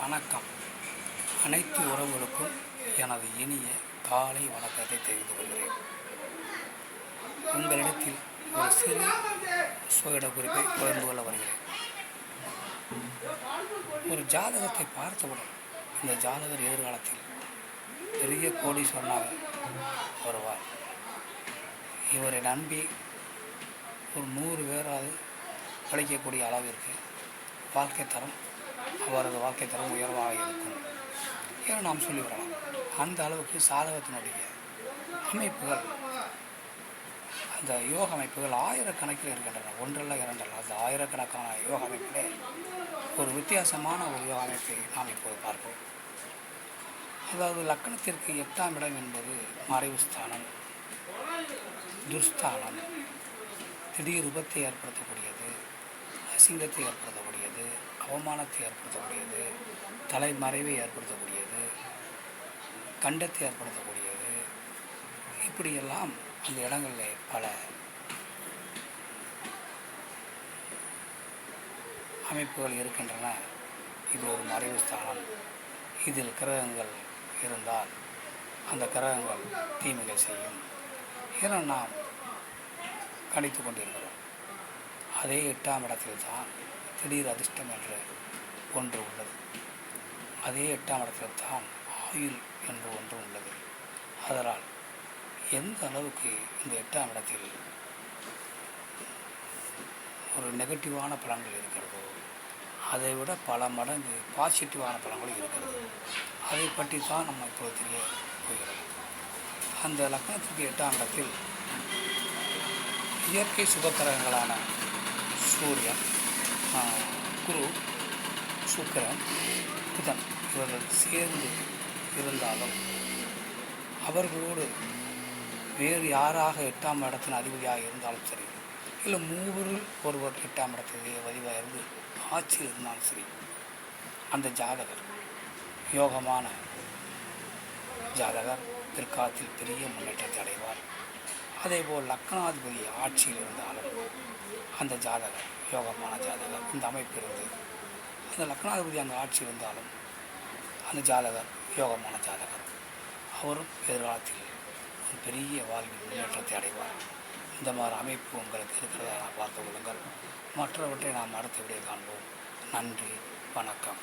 வணக்கம். அனைத்து உறவுகளுக்கும் எனது இனிய காலை வணக்கத்தை தெரிவித்துக் கொள்கிறேன். உங்களிடத்தில் ஒரு சிறு சுயட குறிப்பை பகிர்ந்து கொள்ள வருகிறேன். ஒரு ஜாதகத்தை பார்த்தவுடன் இந்த ஜாதகர் எதிர்காலத்தில் பெரிய கோடீஸ்வரனாக வருவார். இவரை நம்பி ஒரு 100 பேராது பழிக்கக்கூடிய அளவிற்கு வாழ்க்கை தரம் அவரது வாழ்க்கை தரம் உயர்வாக இருக்கும் என நாம் சொல்லிவிடலாம். அந்த அளவுக்கு சாதகத்தினுடைய அமைப்புகள், அந்த யோக அமைப்புகள் ஆயிரக்கணக்கில் இருக்கின்றன. ஒன்றல்ல இரண்டல்ல, அந்த ஆயிரக்கணக்கான யோக அமைப்பிலே ஒரு வித்தியாசமான ஒரு யோக அமைப்பை நாம் இப்போது பார்ப்போம். அதாவது லக்னத்திற்கு 8ஆம் இடம் என்பது மறைவு ஸ்தானம், துர்ஸ்தானம், திடீர் விபத்தை ஏற்படுத்தக்கூடியது, அசிங்கத்தை ஏற்படுத்தக்கூடியது, அவமானத்தை ஏற்படுத்தக்கூடியது, தலைமறைவை ஏற்படுத்தக்கூடியது, கண்டத்தை ஏற்படுத்தக்கூடியது, இப்படியெல்லாம் அந்த இடங்களில் பல அமைப்புகள் இருக்கின்றன. இது ஒரு மறைவு ஸ்தானம். இதில் கிரகங்கள் இருந்தால் அந்த கிரகங்கள் தீமைகள் செய்யும் என நாம் கணித்து கொண்டிருக்கிறோம். அதே 8ஆம் இடத்தில் தான் திடீர் அதிர்ஷ்டம் என்று ஒன்று உள்ளது. அதே 8ஆம் இடத்தில் தான் ஆயுள் என்று ஒன்று உள்ளது. அதனால் எந்த அளவுக்கு இந்த 8ஆம் இடத்தில் ஒரு நெகட்டிவான பலன்கள் இருக்கிறதோ அதை விட பல மடங்கு பாசிட்டிவான பலன்கள் இருக்கிறது. அதை பற்றி தான் நம்ம இப்போது தெரிய போகிறோம். அந்த லக்னத்திற்கு 8ஆம் இடத்தில் இயற்கை சுபக்கிரகங்களான சூரியன், குரு, சுக்கிரன், புதன் இவர்கள் சேர்ந்து இருந்தாலும் அவர்களோடு வேறு யாராக 8ஆம் இடத்தின் அதிபதியாக இருந்தாலும் சரி, இல்லை மூவரில் ஒருவர் 8ஆம் இடத்துக்கு அதிபதியாக இருந்து ஆட்சி இருந்தாலும் சரி, அந்த ஜாதகர் யோகமான ஜாதகர் பிற்காலத்தில் பெரிய முன்னேற்றத்தை அடைவார். அதேபோல் லக்னாதிபதி ஆட்சியில் இருந்தாலும் அந்த ஜாதகர் யோகமான ஜாதகர், இந்த அமைப்பு இருந்து அந்த லக்னாதிபதி அந்த ஆட்சி இருந்தாலும் அந்த ஜாதகர் யோகமான ஜாதகர், அவரும் எதிர்காலத்தில் ஒரு பெரிய வாழ்வில் முன்னேற்றத்தை அடைவார். இந்த மாதிரி அமைப்பு உங்களுக்கு இருக்கிறதா நான் பார்த்து கொள்ளுங்கள். மற்றவற்றை நாம் அடுத்த விடையை காண்போம். நன்றி, வணக்கம்.